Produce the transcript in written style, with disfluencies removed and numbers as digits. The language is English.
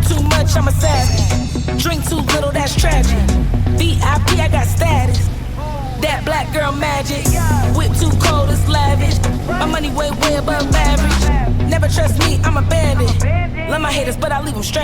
too much, I'm a savage. Drink too little, that's tragic. VIP, I got status. That black girl magic. Whip too cold, it's lavish. My money way above average. Never trust me, I'm a bandit. Love my haters, but I leave them stranded.